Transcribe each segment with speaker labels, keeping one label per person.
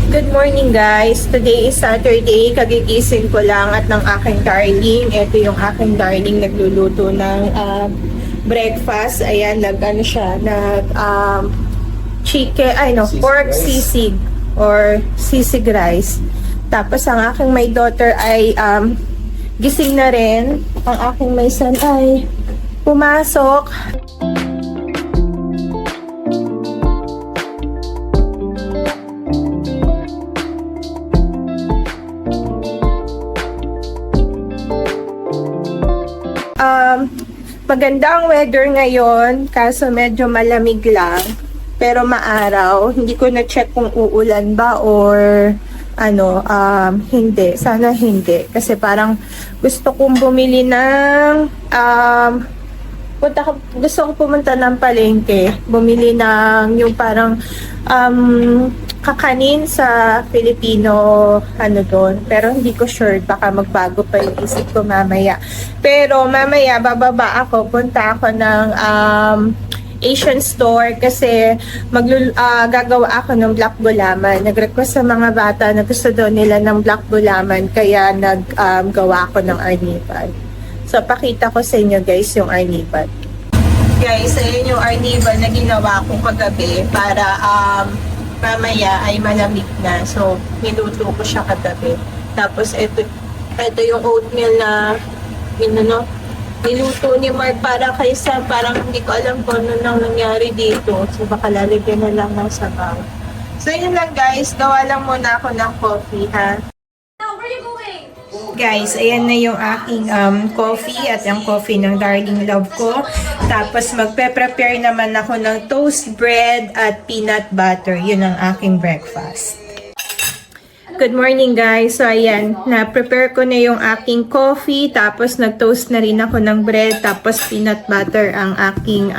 Speaker 1: Good morning guys! Today is Saturday. Kagigising ko lang at ng aking darling. Ito yung aking darling nagluluto ng breakfast. Ayan, nag-ano siya, pork sisig or sisig rice. Tapos ang aking may daughter ay gising na rin. Ang aking may son ay pumasok. Maganda ang weather ngayon, kaso medyo malamig lang, pero maaraw. Hindi ko na-check kung uulan ba or hindi. Sana hindi. Kasi parang gusto kong bumili ng, gusto kong pumunta ng palengke. Bumili ng yung parang, kakanin sa Filipino doon, pero hindi ko sure, baka magbago pa yung isip ko mamaya. Pero mamaya bababa ako, punta ako ng Asian store kasi gagawa ako ng black gulaman. Nag-request sa mga bata na gusto daw nila ng black gulaman, kaya naggawa ako ng arniban. So pakita ko sa inyo guys yung arniban. Guys, ayun yung arniban na ginawa ko kagabi para mamaya ay malamig na. So, niluto ko siya kagabi. Tapos, ito yung oatmeal na niluto ni Mark para kaysa parang hindi ko alam kung ano nang nangyari dito. So, baka lalagyan na lang ng sabaw. So, yun lang guys. Gawa lang muna ako ng coffee, ha? Guys, ayan na yung aking coffee at yung coffee ng darling love ko. Tapos magpe-prepare naman ako ng toast bread at peanut butter. Yun ang aking breakfast. Good morning guys. So ayan, na-prepare ko na yung aking coffee. Tapos nag-toast na rin ako ng bread. Tapos peanut butter ang aking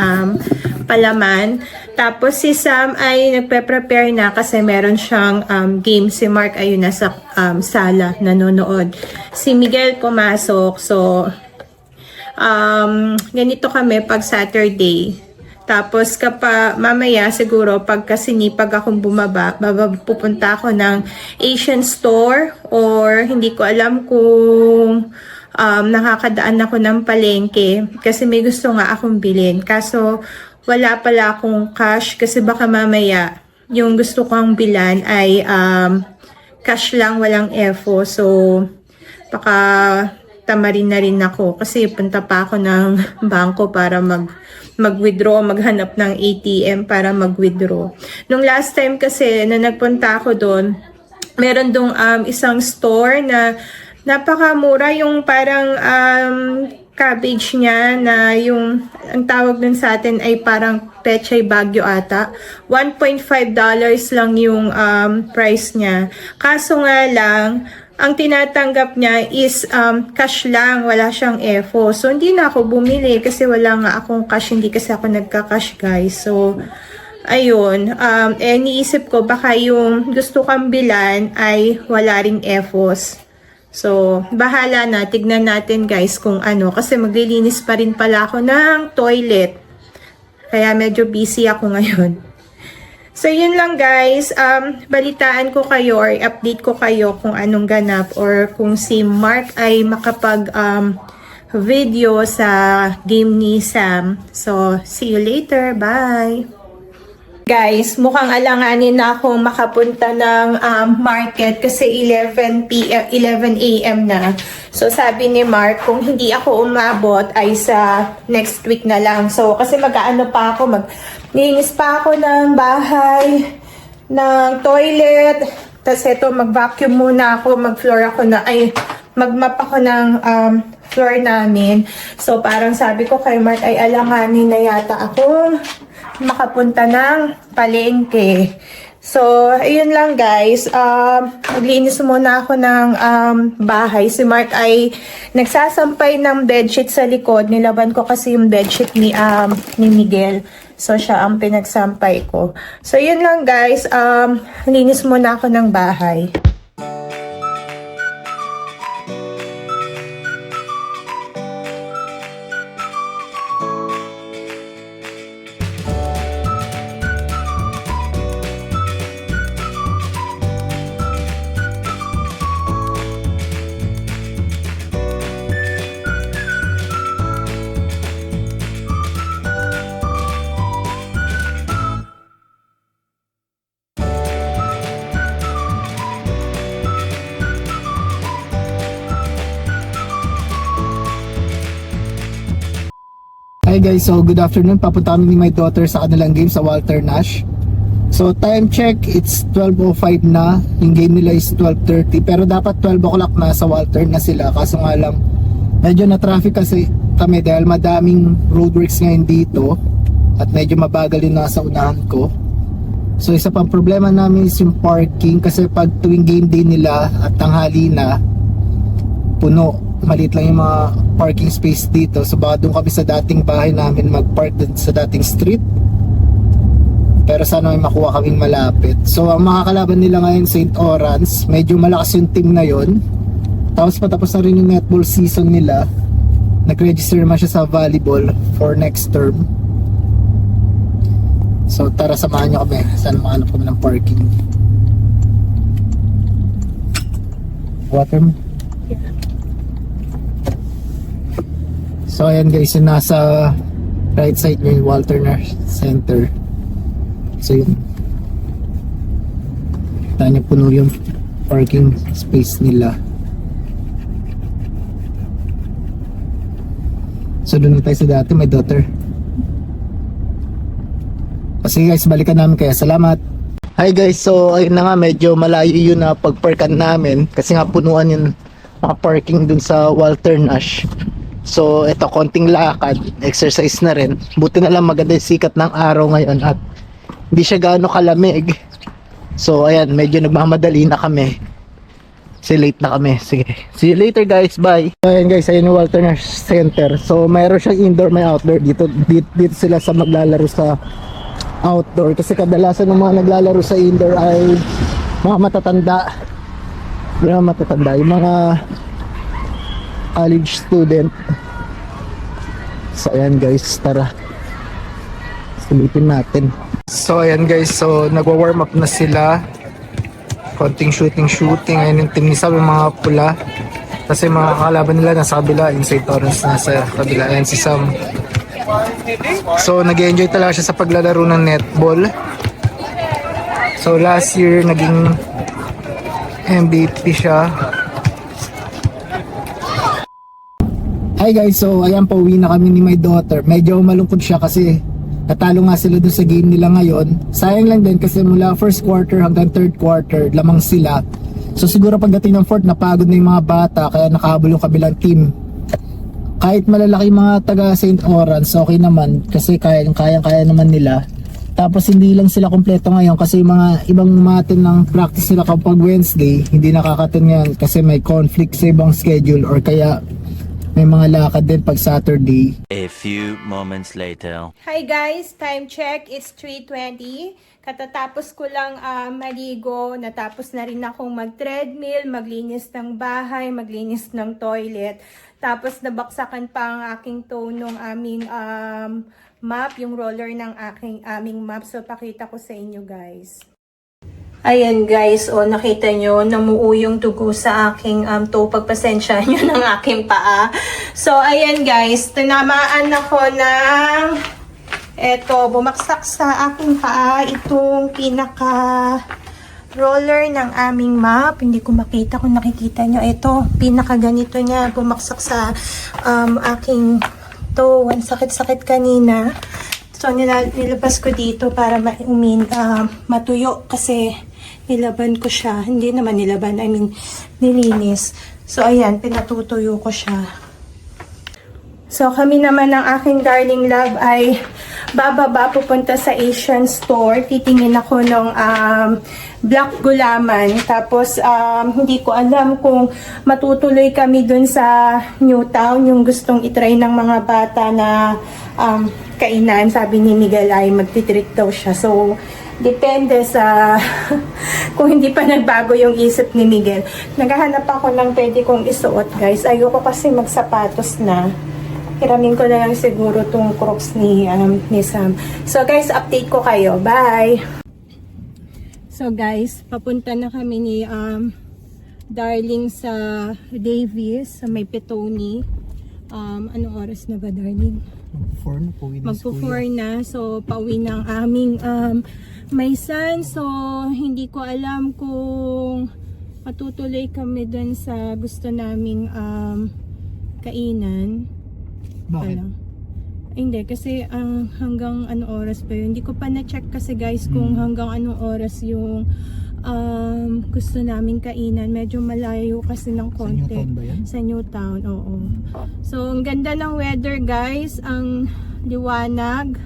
Speaker 1: palaman. Tapos si Sam ay nagpe-prepare na kasi meron siyang game. Si Mark ayun nasa sala nanonood. Si Miguel pumasok. So ganito kami pag Saturday. Tapos kapag mamaya siguro pagka sinipag akong bumaba, pupunta ako ng Asian store or hindi ko alam kung nakakadaan ako ng palengke kasi may gusto nga akong bilhin. Kaso wala pala akong cash kasi baka mamaya yung gusto kong bilan ay cash lang, walang EFO. So baka tamarin na rin ako kasi punta pa ako ng bangko para mag-withdraw, maghanap ng ATM para mag-withdraw. Nung last time kasi na nagpunta ako doon, meron dong isang store na napakamura, yung parang cabbage niya na yung ang tawag dun sa atin ay parang pechay bagyo ata. $1.5 lang yung price niya. Kaso nga lang, ang tinatanggap niya is cash lang, wala siyang EFO. So, hindi na ako bumili kasi wala nga akong cash, hindi kasi ako nagka-cash guys. So, ayun, niisip ko baka yung gusto kang bilan ay wala ring EFOs. So, bahala na, tignan natin guys kung ano, kasi maglilinis pa rin pala ako ng toilet. Kaya medyo busy ako ngayon. So, yun lang guys. Balitaan ko kayo or update ko kayo kung anong ganap or kung si Mark ay makapag video sa game ni Sam. So, see you later. Bye! Guys, mukhang alanganin na akong makapunta ng market kasi 11 a.m. na. So, sabi ni Mark, kung hindi ako umabot ay sa next week na lang. So, kasi mag-aano pa ako, maglinis pa ako ng bahay, ng toilet. Tapos ito, mag-vacuum muna ako, mag-floor ako na, mag-map ako ng floor namin. So, parang sabi ko kay Mark ay alanganin na yata ako makapunta ng palengke. So, ayun lang guys. Maglinis muna ako ng bahay. Si Mark ay nagsasampay ng bedsheet sa likod. Nilaban ko kasi yung bedsheet ni Miguel. So, siya ang pinagsampay ko. So, yun lang guys. Linis muna ako ng bahay.
Speaker 2: Hi guys, so good afternoon. Papunta kami ni my daughter sa kanilang game sa Walter Nash. So time check, it's 12:05 na. Yung game nila is 12:30. Pero dapat 12 o'clock na sa Walter na sila. Kaso nga lang, medyo na traffic kasi kami dahil madaming roadworks ngayon dito. At medyo mabagal yung nasa unahan ko. So isa pang problema namin is yung parking. Kasi pag tuwing game day nila at tanghali na, puno. Maliit lang yung mga parking space dito. So baka doon kami sa dating bahay namin mag-park dun sa dating street. Pero sana may makuha kaming malapit. So ang makakalaban nila ngayon St. Orans. Medyo malakas yung team ngayon. Tapos patapos na rin yung netball season nila. Nag-register naman siya sa volleyball for next term. So tara, samahan nyo kami. Sana makahanap kami ng parking. Water mo? So ayan guys, yung nasa right side nyo yung Walter Nash Center. So yun, kita nyo puno yung parking space nila. So doon na tayo sa dati, my daughter. Sige guys, balikan namin kaya. Salamat. Hi guys, so ayun na nga, medyo malayo yun na pagparkan namin. Kasi nga punuan yung mga parking dun sa Walter Nash. So ito, konting lakad, exercise na rin. Buti na lang maganda yung sikat ng araw ngayon at hindi siya gaano kalamig. So ayan, medyo nagmamadali na kami. Kasi late na kami. Sige, see you later guys, bye. So ayan guys, ayun yung Walter Nash Center. So mayroon siyang indoor, may outdoor. Dito sila sa maglalaro sa outdoor. Kasi kadalasan ng mga naglalaro sa indoor ay mga matatanda. Yung mga college student. So ayan guys, tara sulitin natin. So ayan guys, so nagwa-warm up na sila. Konting shooting. Ayun yung team ni Sam, yung mga pula. Kasi mga kalaban nila nasa kabila, yung St. Orans nasa kabila. Ayan si Sam. So nag-enjoy talaga siya sa paglalaro ng netball. So last year naging MVP siya. Hi guys, so ayan, pauwi na kami ni my daughter. Medyo malungkot siya kasi natalo nga sila doon sa game nila ngayon. Sayang lang din kasi mula first quarter hanggang third quarter lamang sila. So siguro pagdating ng fourth, napagod na yung mga bata kaya nakahabol yung kabilang team. Kahit malalaki mga taga St. Orans, okay naman kasi kayang-kaya naman nila. Tapos hindi lang sila kompleto ngayon kasi yung mga ibang umatin ng practice nila kapag Wednesday, hindi nakakatun yan kasi may conflict sa ibang schedule or kaya may mga lakad din pag Saturday.
Speaker 3: A few moments later.
Speaker 1: Hi guys, time check, it's 3:20. Katatapos ko lang maligo, natapos na rin akong mag-treadmill, maglinis ng bahay, maglinis ng toilet. Tapos nabaksakan pa ang aking toe nung aming map, yung roller ng aming map. So pakita ko sa inyo guys. Ayan guys, nakita nyo, namuo yung dugo sa aking toe. Pagpasensya nyo ng aking paa. So ayan guys, tinamaan ako ng bumaksak sa aking paa itong pinaka roller ng aming map. Hindi ko makita kung nakikita nyo. Ito, pinaka ganito niya, bumaksak sa aking toe. Ang sakit-sakit kanina. So nilabas ko dito para matuyo kasi nilaban ko siya. Hindi naman nilaban, nilinis. So ayan, pinatutuyo ko siya. So kami naman ng aking darling love ay bababa pupunta sa Asian store. Titingin ako ng black gulaman. Tapos hindi ko alam kung matutuloy kami dun sa Newtown, yung gustong itry ng mga bata na kainan. Sabi ni Miguel ay magtitreat daw siya. So depende sa kung hindi pa nagbago yung isip ni Miguel. Naghahanap ako ng pwede kong isuot guys. Ayoko kasi magsapatos na. Hiramin ko na lang siguro tong Crocs ni Sam. So guys, update ko kayo. Bye! So guys, papunta na kami ni Darling sa Davis, sa may Petoni. Anong oras na ba, Darling? Magpo-4 na. So pauwi na ang aming may son. So hindi ko alam kung matutuloy kami dun sa gusto naming kainan.
Speaker 2: Bakit?
Speaker 1: Hindi, kasi hanggang anong oras pa yun. Hindi ko pa na-check kasi guys kung hanggang anong oras yung gusto namin kainan. Medyo malayo kasi ng konti.
Speaker 2: Sa Newtown ba yan?
Speaker 1: Sa Newtown, oo. So, ang ganda ng weather guys. Ang liwanag.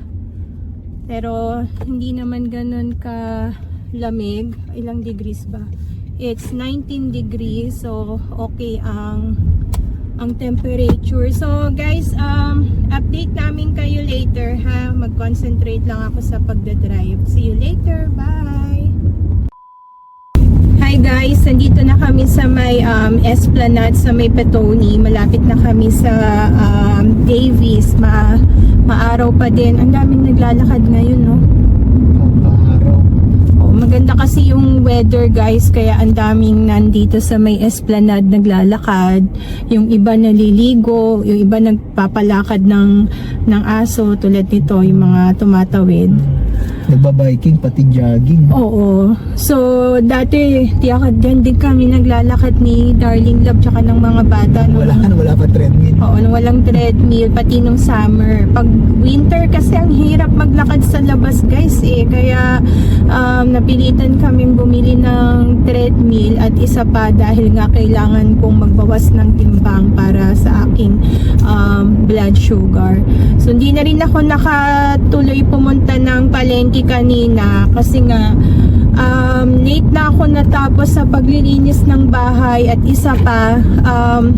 Speaker 1: Pero, hindi naman ganun ka lamig. Ilang degrees ba? It's 19 degrees. So, okay ang temperature. So guys, update namin kayo later ha. Mag-concentrate lang ako sa pagdadrive. See you later. Bye! Hi guys, nandito na kami sa may Esplanade, sa may Petoni. Malapit na kami sa Davies. Maaraw pa din. Ang daming naglalakad ngayon, no? Maganda kasi yung weather guys, kaya ang daming nandito sa may Esplanade naglalakad. Yung iba naliligo, yung iba nagpapalakad ng aso tulad nito, yung mga tumatawid.
Speaker 2: Nagbabiking, pati jogging.
Speaker 1: Oo. So, dati, tiyakad din kami naglalakad ni Darling Love tsaka ng mga bata.
Speaker 2: Wala pa treadmill.
Speaker 1: Oo, nung walang treadmill, pati nung summer. Pag winter kasi ang hirap maglakad sa labas guys eh. Kaya napilitan kaming bumili ng treadmill at isa pa dahil nga kailangan kong magbawas ng timbang para sa aking blood sugar. So, hindi na rin ako nakatuloy pumunta ng palengke kanina kasi nga late na ako natapos sa paglilinis ng bahay at isa pa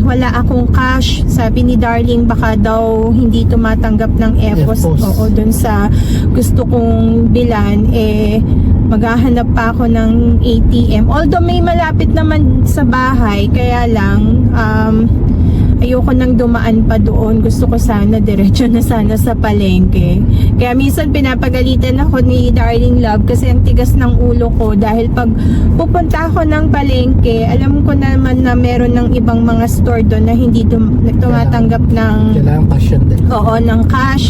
Speaker 1: wala akong cash. Sabi ni Darling baka daw hindi tumatanggap ng EPOS. Oo, dun sa gusto kong bilan eh maghahanap pa ako ng ATM. Although may malapit naman sa bahay, kaya lang ayoko nang dumaan pa doon. Gusto ko sana diretso na sana sa palengke. Kaya minsan pinapagalitan ako ni Darling Love kasi ang tigas ng ulo ko dahil pag pupunta ako ng palengke, alam ko naman na meron ng ibang mga store doon na hindi tumatanggap ng
Speaker 2: kailangan cash yan din.
Speaker 1: Oo, ng cash.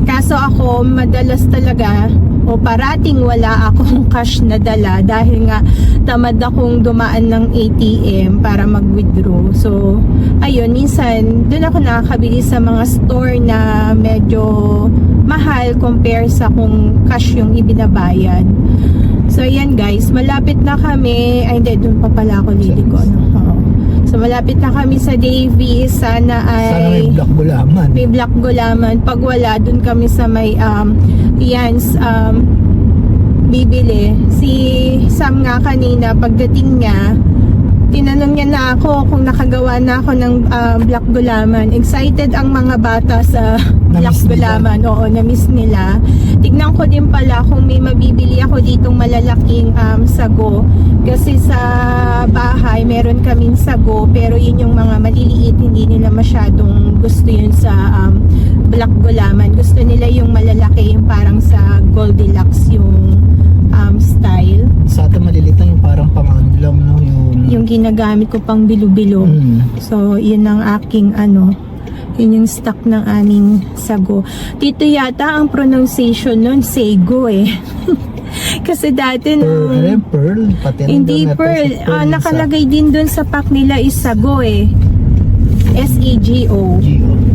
Speaker 1: Kaso ako madalas talaga o parating wala akong cash na dala dahil nga tamad akong dumaan ng ATM para mag-withdraw. So, ayun, minsan doon ako nakakabili sa mga store na medyo mahal compare sa kung cash yung ibinabayad. So, ayan guys, malapit na kami. Ay, hindi, doon pa pala ako liliko. Oo. So, malapit na kami sa Davies. Sana
Speaker 2: may Black Gulaman.
Speaker 1: May Black Gulaman. Pag wala, doon kami sa may Ian's bibili. Si Sam nga kanina, pagdating niya, tinanong niya na ako kung nakagawa na ako ng Black Gulaman. Excited ang mga bata sa Black Gulaman. Oo, na-miss nila. Tignan ko din pala kung may mabibili ako ditong malalaking sago. Kasi sa bahay, meron kaming sago. Pero yun yung mga maliliit, hindi nila masyadong gusto yun sa Black Gulaman. Gusto nila yung malalaki, yung parang sa Goldilocks yung style.
Speaker 2: Sa atin malilitan yung parang pang-ulam, no?
Speaker 1: Yung ginagamit ko pang bilo-bilo. So, yun ang aking yun yung stock ng aming sago. Dito yata ang pronunciation nun, sego eh. Kasi dati
Speaker 2: Pearl, pati
Speaker 1: hindi pearl. Nakalagay din dun sa pack nila is sago eh. S-A-G-O.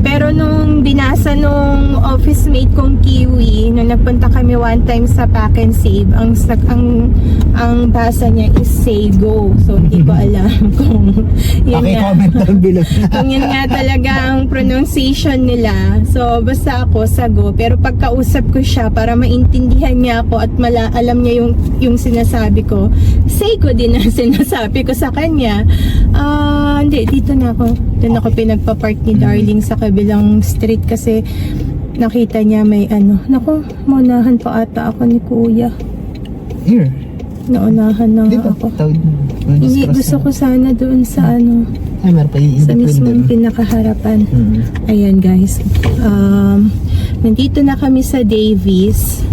Speaker 1: Pero nung binasa nung office mate kong Kiwi, nung nagpunta kami one time sa Pack and Save, ang basa niya is Sego. So, hindi ko alam kung yun
Speaker 2: comment down below.
Speaker 1: kung yun nga talaga ang pronunciation nila. So, basta ako, Sago. Pero pagkausap ko siya, para maintindihan niya ako at alam niya yung sinasabi ko, Sego din ang sinasabi ko sa kanya. Hindi, dito na ako. Doon ako pinagpa-park ni Darling sa kabilang street kasi nakita niya may naku, maunahan pa ata ako ni Kuya.
Speaker 2: Here.
Speaker 1: Naunahan na nga ako. Hindi, gusto ko sana doon sa
Speaker 2: ay, meron pa yung
Speaker 1: sa mismong pinakaharapan. Ayan guys. Nandito na kami sa Davies.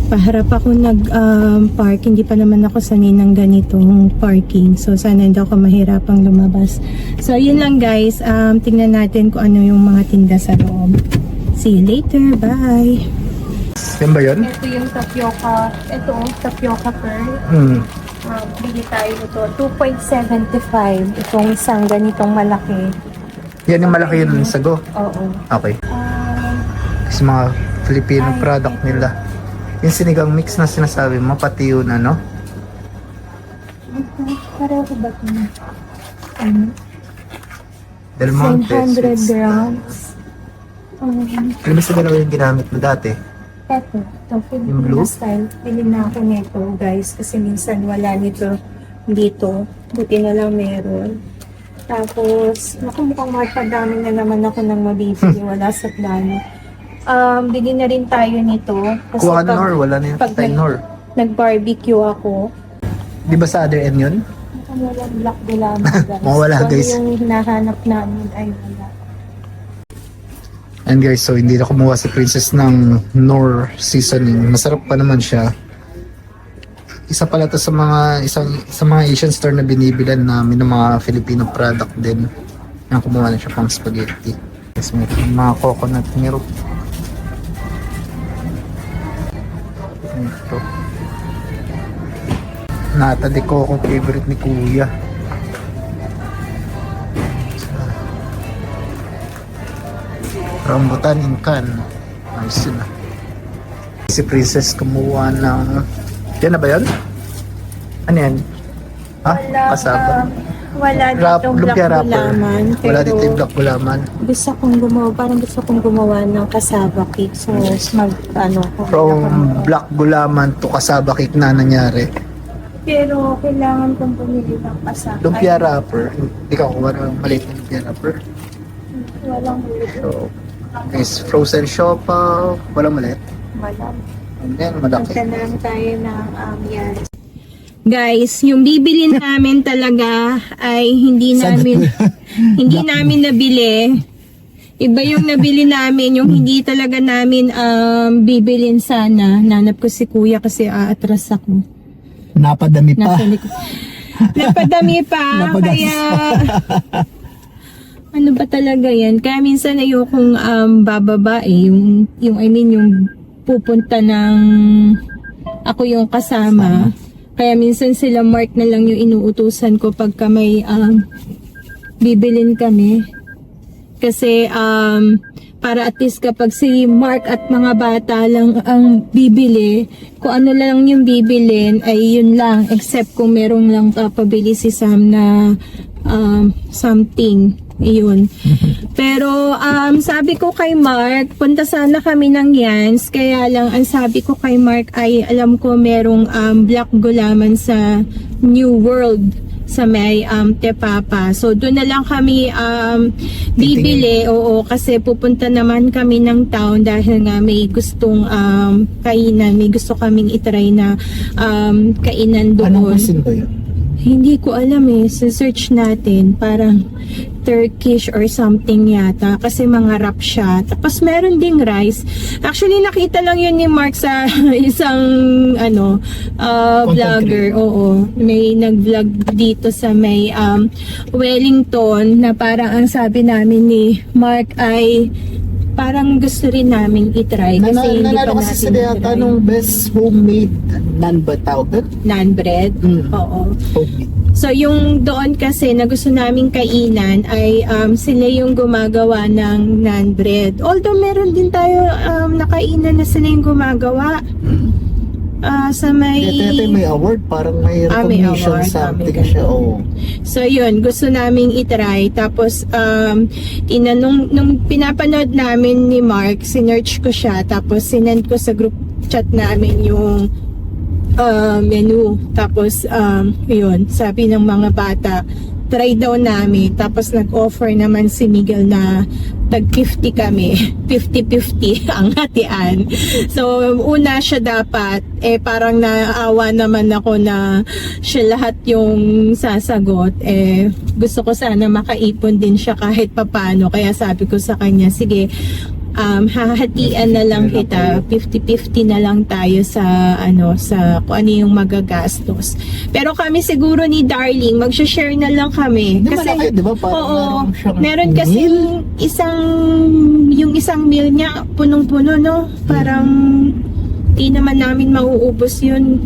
Speaker 1: Paharap ako nag-park. Hindi pa naman ako sanay ng ganitong parking. So, sana hindi ako mahirapang lumabas. So, yun lang guys. Tingnan natin kung ano yung mga tinda sa loob. See you later. Bye!
Speaker 2: Yan ba yun?
Speaker 1: Ito yung tapioca. Ito, tapioca pearl. Bili tayo ito. 2.75. Itong isang ganitong malaki.
Speaker 2: Yan yung malaki yung sago?
Speaker 1: Oo.
Speaker 2: Okay. Sa mga Filipino product nila. Yung sinigang mix na sinasabi mo, pati yun ano?
Speaker 1: Pareho ba ito? Ano?
Speaker 2: Del Monte.
Speaker 1: 700 grams.
Speaker 2: Alam mo sa dalawa yung ginamit mo dati?
Speaker 1: Eto,
Speaker 2: Yung
Speaker 1: Filipino
Speaker 2: blue?
Speaker 1: style. Pili na ako nito, guys. Kasi minsan wala nito dito. Buti na lang meron. Tapos, naku, mukhang mapadami na naman ako ng mabibili. Wala sa plano. Bili na rin tayo nito. Kasi
Speaker 2: Kuha ka Nor, wala na yung
Speaker 1: pag
Speaker 2: Thai Nor.
Speaker 1: nag-barbecue ako,
Speaker 2: Di ba sa other end yun?
Speaker 1: mukhang walang black gulaman, guys.
Speaker 2: Wala,
Speaker 1: Kung
Speaker 2: guys.
Speaker 1: yung hinahanap namin ay wala.
Speaker 2: And guys, so hindi na kumuha si Princess ng Nor seasoning. Masarap pa naman siya. Isa pala to sa mga Asian store na binibilan namin ng mga Filipino product din. Yan, kumuha na siya pang spaghetti. Yes, may mga coconut milk. Ito. Nata de coco, favorite ni Kuya. Rambutan in can. Nice yun ah. Si Princess kumuha ng... Yan na ba yun? Ano yan? Ha? Kasaba?
Speaker 1: Wala ditong black
Speaker 2: Lumpia wrapper.
Speaker 1: gulaman.
Speaker 2: Wala dito yung
Speaker 1: Pero
Speaker 2: black gulaman.
Speaker 1: gusto kong gumawa ng cassava cake. So,
Speaker 2: From black gulaman to kasaba cake na nangyari.
Speaker 1: Pero, kailangan kong bumili ng cassava.
Speaker 2: Lumpia wrapper. Hindi ka kuha ng maliit na lumpia wrapper.
Speaker 1: Walang
Speaker 2: So, is frozen siopaw. Walang maliit.
Speaker 1: Wala.
Speaker 2: And then, malaki.
Speaker 1: Punta na lang tayo ng yan. Guys, yung bibili namin talaga ay hindi namin nabili. Iba yung nabili namin, yung hindi talaga namin bibilin sana. Nanap ko si Kuya kasi aatras ako.
Speaker 2: Napadami pa.
Speaker 1: Nasa likod. Napadami pa. Kaya ano ba talaga yan? Kaya minsan ayokong bababa eh. Yung pupunta ng ako yung kasama. Kaya minsan sila Mark na lang yung inuutusan ko pagka may bibilin kami. Kasi para at least kapag si Mark at mga bata lang ang bibili, kung ano lang yung bibilin ay yun lang, except kung merong lang papabili si Sam na something. Iyon. Pero sabi ko kay Mark, punta sana kami ng Yans, kaya lang ang sabi ko kay Mark ay alam ko merong black gulaman sa New World sa may Tepapa. So doon na lang kami bibili. Oo, kasi pupunta naman kami ng town dahil nga may gustong kainan, may gusto kaming itry na kainan doon.
Speaker 2: Anong kusin ba yun?
Speaker 1: Hindi ko alam eh. Search natin. Parang Turkish or something yata. Kasi mga wrap siya. Tapos meron ding rice. Actually, nakita lang yun ni Mark sa isang vlogger. Oo. May nag-vlog dito sa may Wellington na parang ang sabi namin ni Mark ay parang gusto rin namin itry. Kasi hindi pa
Speaker 2: Nanalo kasi
Speaker 1: natin
Speaker 2: sila yata nung best homemade naan ba tawag doon?
Speaker 1: naan bread. Oo.
Speaker 2: Homemade.
Speaker 1: So yung doon kasi na gusto naming kainan ay sila yung gumagawa ng naan bread. Although meron din tayo nakainan na sila yung gumagawa. Sa may...
Speaker 2: Ito may award, parang may
Speaker 1: may
Speaker 2: recognition
Speaker 1: award,
Speaker 2: something
Speaker 1: may
Speaker 2: siya. Oh.
Speaker 1: So yun, gusto naming itry. Tapos nung pinapanood namin ni Mark, sinearch ko siya. Tapos sinend ko sa group chat namin yung menu. Tapos yun, sabi ng mga bata, try daw namin. Tapos nag-offer naman si Miguel na tag 50 kami. 50-50 ang hatian. So, una siya dapat, parang naawa naman ako na siya lahat yung sasagot. Gusto ko sana makaipon din siya kahit papano. Kaya sabi ko sa kanya, sige, hahatian na lang kita, 50-50 na lang tayo sa sa kung ano yung magagastos. Pero kami siguro ni Darling, mag-share na lang kami.
Speaker 2: Di ba malaki, di ba? Parang
Speaker 1: Meron kasi yung isang meal niya punong-puno, no? Parang di naman namin mauubos yun.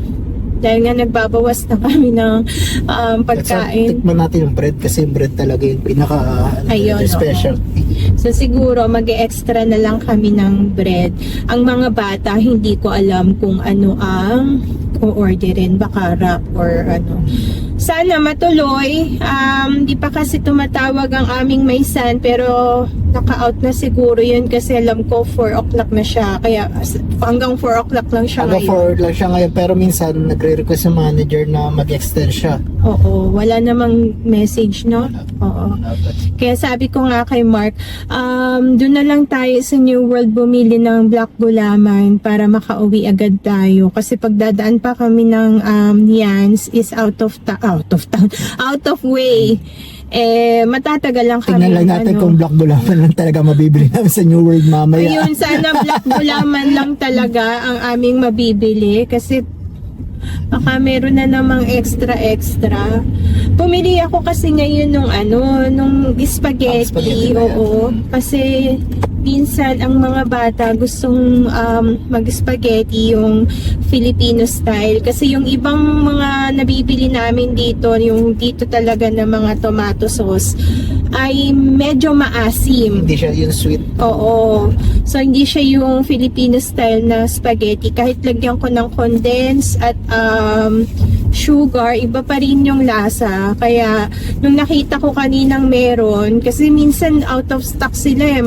Speaker 1: Dahil nga nagbabawas na kami ng pagkain.
Speaker 2: Tikman natin yung bread kasi yung bread talaga yung pinaka
Speaker 1: Ayun,
Speaker 2: specialty.
Speaker 1: So siguro mag-extra na lang kami ng bread. Ang mga bata, hindi ko alam kung ano ang o-orderin, baka wrap or ano. Sana matuloy. Di pa kasi tumatawag ang aming maysan, pero naka-out na siguro yun kasi alam ko 4 o'clock na siya. Kaya hanggang 4 o'clock lang siya
Speaker 2: Hanggang
Speaker 1: ngayon.
Speaker 2: 4 lang siya ngayon, pero minsan nagre-request yung manager na mag-extend siya.
Speaker 1: Oo, wala namang message, no? Oo. Kaya sabi ko nga kay Mark, doon na lang tayo sa New World bumili ng black gulaman para makauwi agad tayo. Kasi pagdadaan pa kami ng Yans is out of way. Matatagal lang kami.
Speaker 2: Tingnan lang natin kung black gulaman lang talaga mabibili namin sa New World mamaya.
Speaker 1: Ayun, sana black gulaman lang talaga ang aming mabibili kasi baka meron na namang extra. Pumili ako kasi ngayon nung spaghetti. Oo. Kasi minsan ang mga bata gustong mag-spaghetti yung Filipino style. Kasi yung ibang mga nabibili namin dito, yung dito talaga na mga tomato sauce, ay medyo maasim.
Speaker 2: Hindi siya yung sweet.
Speaker 1: Oo. So, hindi siya yung Filipino style na spaghetti. Kahit lagyan ko ng condense at sugar, iba pa rin yung lasa. Kaya, nung nakita ko kaninang meron, kasi minsan out of stock sila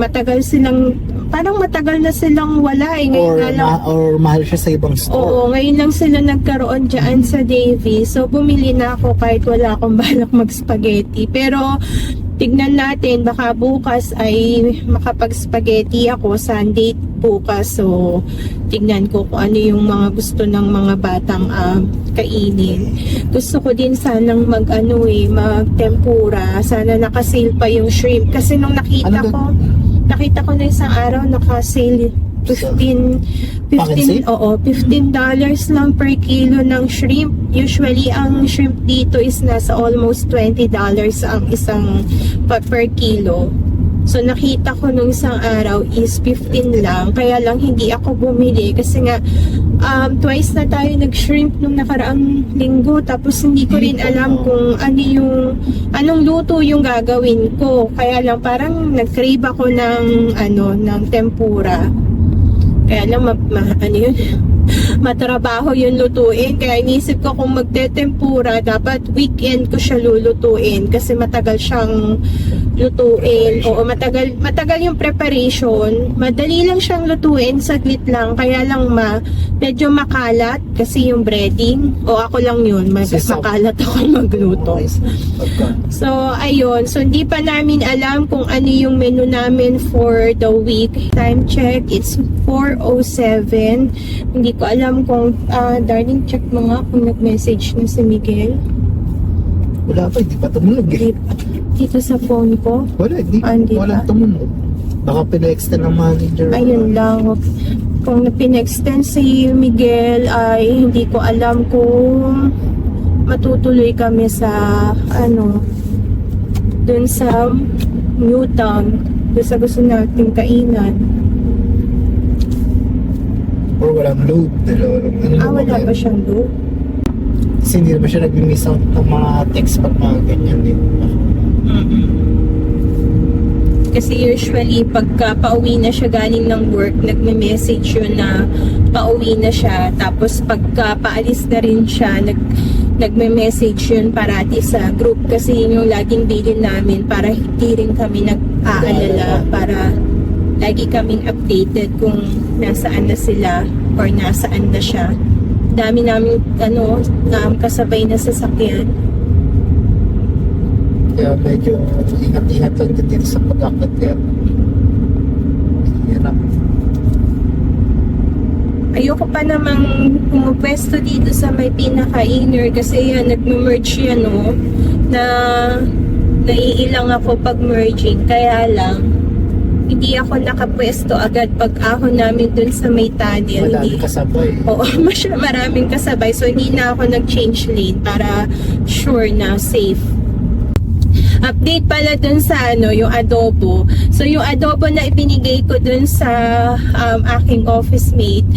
Speaker 1: parang matagal na silang wala eh. Ngayon nga lang,
Speaker 2: Or mahal siya sa ibang store.
Speaker 1: oo, ngayon lang sila nagkaroon dyan sa Davie. So, bumili na ako kahit wala akong balak mag-spaghetti. Pero, tignan natin, baka bukas ay makapag-spaghetti ako, Sunday bukas. So, tignan ko kung ano yung mga gusto ng mga batang kainin. Gusto ko din sanang mag-tempura. Sana nakasale pa yung shrimp. Kasi nung nakita ko na isang araw, nakasale $15 lang per kilo ng shrimp. Usually, ang shrimp dito is nasa almost $20 ang isang per kilo. So, nakita ko nung isang araw is 15 lang. Kaya lang, hindi ako bumili. Kasi nga, twice na tayo nag-shrimp nung nakaraang linggo. Tapos, hindi ko rin alam kung anong luto yung gagawin ko. Kaya lang, parang nag-crave ako ng tempura. Kaya lang, matrabaho yung lutuin. Kaya inisip ko kung magte-tempura, dapat weekend ko siya lulutuin. Kasi matagal siyang lutuin. Oo, matagal yung preparation. Madali lang siyang lutuin, saglit lang. Kaya lang medyo makalat kasi yung breading. O ako lang yun, makalat ako magluto. So, ayun. So, hindi pa namin alam kung ano yung menu namin for the week. Time check, it's 4:07. Hindi ko alam kung, darling, check mo nga kung nag-message na si Miguel.
Speaker 2: Wala pa, hindi pa tumunog eh.
Speaker 1: Dito sa phone ko.
Speaker 2: Wala,
Speaker 1: Hindi
Speaker 2: wala
Speaker 1: pa.
Speaker 2: tumunog. Baka pina-extend ng manager.
Speaker 1: Ayun lang. Kung pin-extend si Miguel ay hindi ko alam kung matutuloy kami sa dun sa Newtown, dun sa gusto nating kainan.
Speaker 2: Or walang load.
Speaker 1: Wala pa siyang load.
Speaker 2: Kasi hindi naman siya nag-miss out ng mga text pag mga ganyan din.
Speaker 1: Kasi usually pagka pauwi na siya galing ng work, nagme-message yun na pauwi na siya. Tapos pagka paalis na rin siya, nagme-message yun parati sa group. Kasi yun yung laging bilin namin para hindi rin kami nag-aalala, para lagi kaming updated kung nasaan na sila or nasaan na siya. Dami namin kasabay na sasakyan.
Speaker 2: Kaya medyo ingat-ingat lang din dito sa pag-akit. Kaya hirap.
Speaker 1: Ayoko pa namang pumupwesto dito sa may pinaka-inner kasi yan, nagme-merge yan, na naiilang ako pag merging. Kaya lang, hindi ako nakapwesto agad pag ahon namin dun sa may tunnel.
Speaker 2: Madami kasabay.
Speaker 1: Oo, maraming kasabay. So, hindi na ako nag-change lane para sure na safe. Update pala dun sa yung adobo. So, yung adobo na ibinigay ko dun sa aking office mate,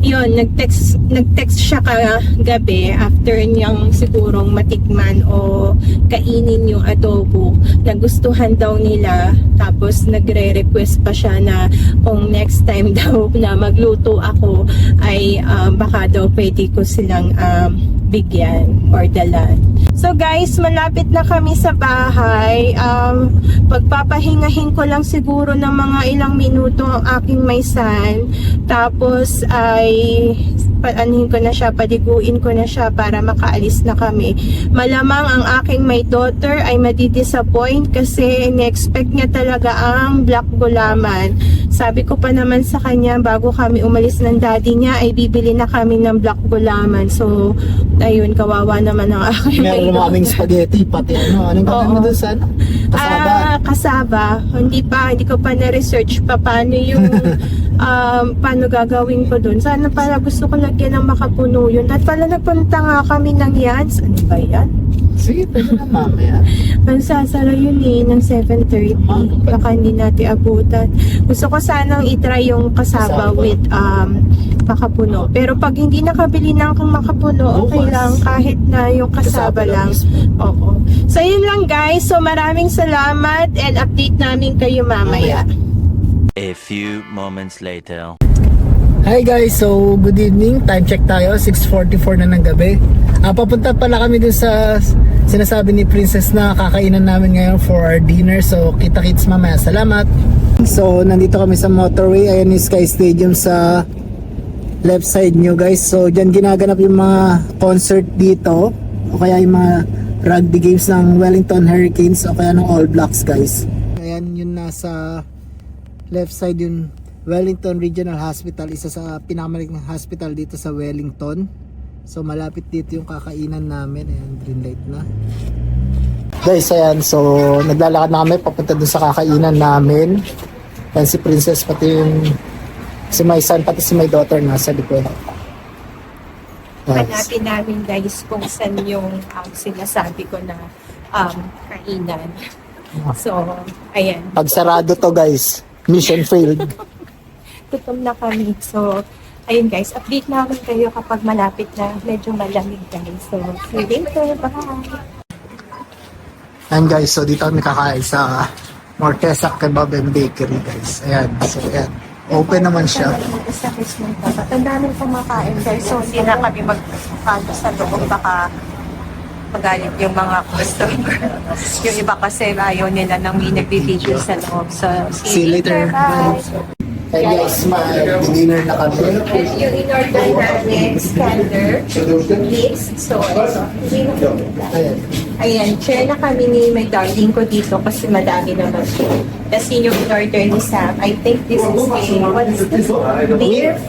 Speaker 1: yun, nag-text siya kagabi after niyang sigurong matikman o kainin yung adobo. Nagustuhan daw nila, tapos nagre-request pa siya na kung next time daw na magluto ako ay baka daw pwede ko silang bigyan or dalan. So guys, malapit na kami sa bahay. Pagpapahingahin ko lang siguro ng mga ilang minuto ang aking may son. Tapos ay paanihin ko na siya, paliguin ko na siya para makaalis na kami. Malamang ang aking may daughter ay madidisappoint kasi in-expect niya talaga ang black gulaman. Sabi ko pa naman sa kanya bago kami umalis ng daddy niya ay bibili na kami ng black gulaman. So ayun, kawawa naman ang aking may
Speaker 2: Meron naman kaming spaghetti, pati ano. Anong gawin mo doon sa ano? Kasaba.
Speaker 1: Kasaba. Hindi ko pa na-research pa paano yung paano gagawin ko doon. Sana pala gusto ko lagyan ng makapuno yun. At pala nagpunta nga kami ng Yans. Ano ba yan?
Speaker 2: Sige, pwede na mamaya.
Speaker 1: Mansasara yun ng 7:30. Baka hindi natin abutan. Gusto ko sanang itry yung kasaba with makapuno. Pero pag hindi nakabili ng makapuno, okay lang kahit na yung kasaba lang. Oo. So yun lang guys. So maraming salamat and update namin kayo mamaya.
Speaker 3: A few moments later.
Speaker 2: Hi guys, so good evening. Time check tayo, 6:44 na ng gabi. Papunta pala kami dun sa sinasabi ni Princess na kakainan namin ngayon for our dinner. So kita-kits mamaya. Salamat. So nandito kami sa motorway. Ayan yung Sky Stadium sa left side nyo guys. So dyan ginaganap yung mga concert dito. O kaya yung mga rugby games ng Wellington Hurricanes o kaya ng All Blacks guys. Ayan yung nasa left side yung Wellington Regional Hospital, isa sa pinakamalaking hospital dito sa Wellington. So malapit dito yung kakainan namin. Ayan, green light na. Guys, ayan, so naglalakad na kami papunta dun sa kakainan namin. Ayan si Princess, pati yung si my son, pati si my daughter nasa likod.
Speaker 1: Hanapin namin guys kung saan yung sinasabi ko na kainan. So, ayan.
Speaker 2: Pag sarado to guys, mission failed.
Speaker 1: Gutom na kami. So, ayun guys, update namin kayo kapag malapit na, medyo malamig guys. So, see you later. Bye!
Speaker 2: Ayan guys, so dito kami kakain sa Mortesa Kebab and Bakery guys. Ayan, so ayan. Open naman siya.
Speaker 1: Ang daming kumakain guys. So, hindi na kami magpapalo sa loob. Baka magalit yung mga customer. Yung iba kasi ayaw nila nang may nag-video sa loob. So,
Speaker 2: See you later.
Speaker 1: Bye!
Speaker 2: Hey guys, dinner na kami.
Speaker 1: Yung in-order namin, scander, mix, so,
Speaker 2: Ayan.
Speaker 1: ayan, share na kami ni my darling ko dito kasi madami naman siya. Tapos yun yung in-order ni Sam. I think this is what's this? Beef?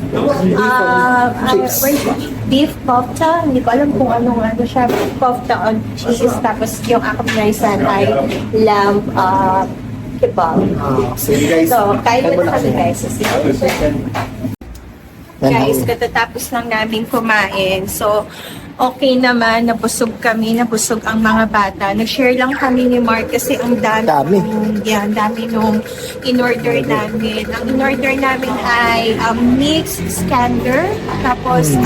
Speaker 1: Beef kofta. Hindi ko alam kung ano siya. Kofta on cheese. Tapos yung akong naisan ay lamb kebab.
Speaker 2: Sige guys.
Speaker 1: So, kain na kami guys. Guys,
Speaker 2: Ayan.
Speaker 1: katatapos lang namin kumain. So, okay naman, nabusog kami, nabusog ang mga bata. Nag-share lang kami ni Mark kasi ang dami. Yan, dami nung in-order namin. Ang in-order namin ay mixed scander. Tapos,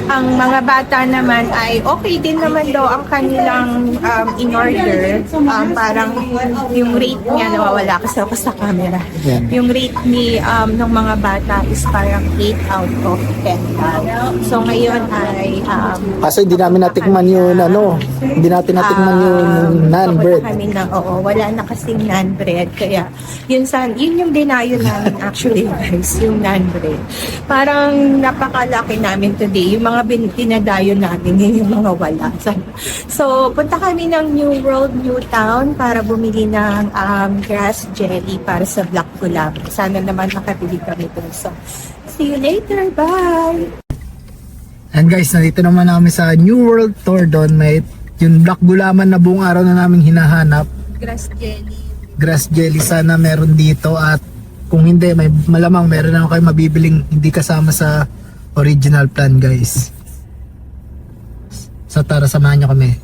Speaker 1: ang mga bata naman ay okay din naman daw ang kanilang in-order. Parang yung rate niya nawawala kasi ako sa camera.
Speaker 2: Yan.
Speaker 1: Yung rate ni ng mga bata is parang 8 out of 10. So ngayon ay
Speaker 2: Kaso hindi namin natikman yung hindi natin natikman yung naan bread.
Speaker 1: Wala na kasing naan bread. Kaya yun yung dinayo namin actually guys, yung naan bread. Parang napakalaki namin today. Yung mga dinadayo namin, yun yung mga wala. So punta kami ng New World, New Town para bumili ng grass jelly para sa Black Gulaman. Sana naman makabili kami dun. So, see you later. Bye!
Speaker 2: And guys, nandito naman kami sa New World Tour doon. May yung black gulaman na buong araw na namin hinahanap.
Speaker 1: Grass jelly.
Speaker 2: Grass jelly sana meron dito, at kung hindi, may malamang meron na kayo mabibiling hindi kasama sa original plan guys. So tara, samahan nyo kami.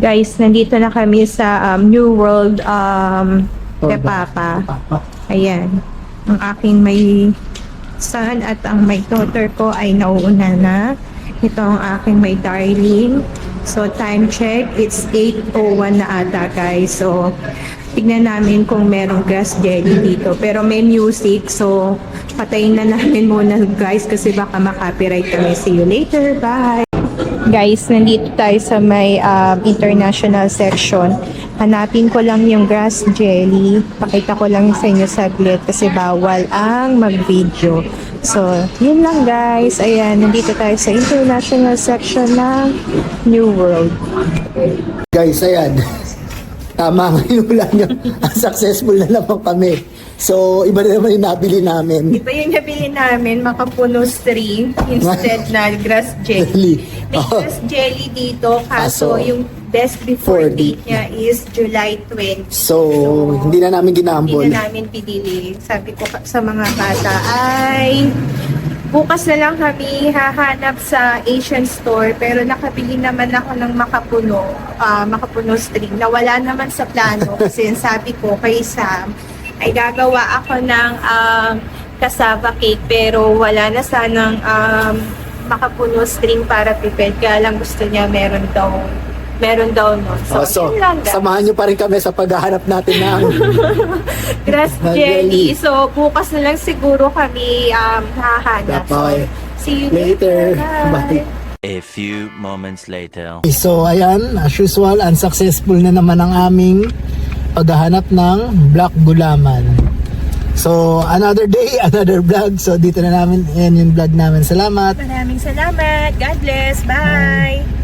Speaker 1: Guys, nandito na kami sa New World kay Papa. Ayan. Ang aking may son at ang my daughter ko ay nauuna na. Ito ang aking my darling. So time check, it's 8:01 na ata guys. So tignan namin kung merong grass jelly dito. Pero may music, so patayin na namin muna guys kasi baka makapiright kami. See you later, bye! Guys, nandito tayo sa may international section. Hanapin ko lang yung grass jelly. Pakita ko lang sa inyo saglit kasi bawal ang mag-video. So, yun lang guys. Ayan, nandito tayo sa international section ng New World.
Speaker 2: Guys, ayan. Tama nga yung ulan nyo. Successful na naman kami. So, iba na naman yung nabili namin.
Speaker 1: Ito yung nabili namin, makapunos 3 instead na grass jelly. May grass jelly dito, kaso yung best before date niya is July 20.
Speaker 2: So, hindi na namin ginambol.
Speaker 1: Hindi na namin pinili. Sabi ko sa mga bata ay bukas na lang kami hahanap sa Asian store pero nakabili naman ako ng makapuno string na wala naman sa plano kasi sabi ko kay Sam ay gagawa ako ng cassava cake pero wala na sanang makapuno string para prepare kaya lang gusto niya meron daw nun. So, yun lang guys.
Speaker 2: Samahan nyo pa rin kami sa paghahanap natin ng
Speaker 1: Grass jelly. So, bukas na lang siguro kami hahanap. So,
Speaker 2: Bye.
Speaker 1: see you
Speaker 2: Later.
Speaker 1: Bye.
Speaker 2: Bye.
Speaker 3: A few moments later.
Speaker 2: So, ayan, as usual, unsuccessful na naman ang aming paghahanap ng black gulaman. So, another day, another vlog. So, dito na namin, yan yung vlog namin. Salamat.
Speaker 1: Maraming salamat. God bless. Bye.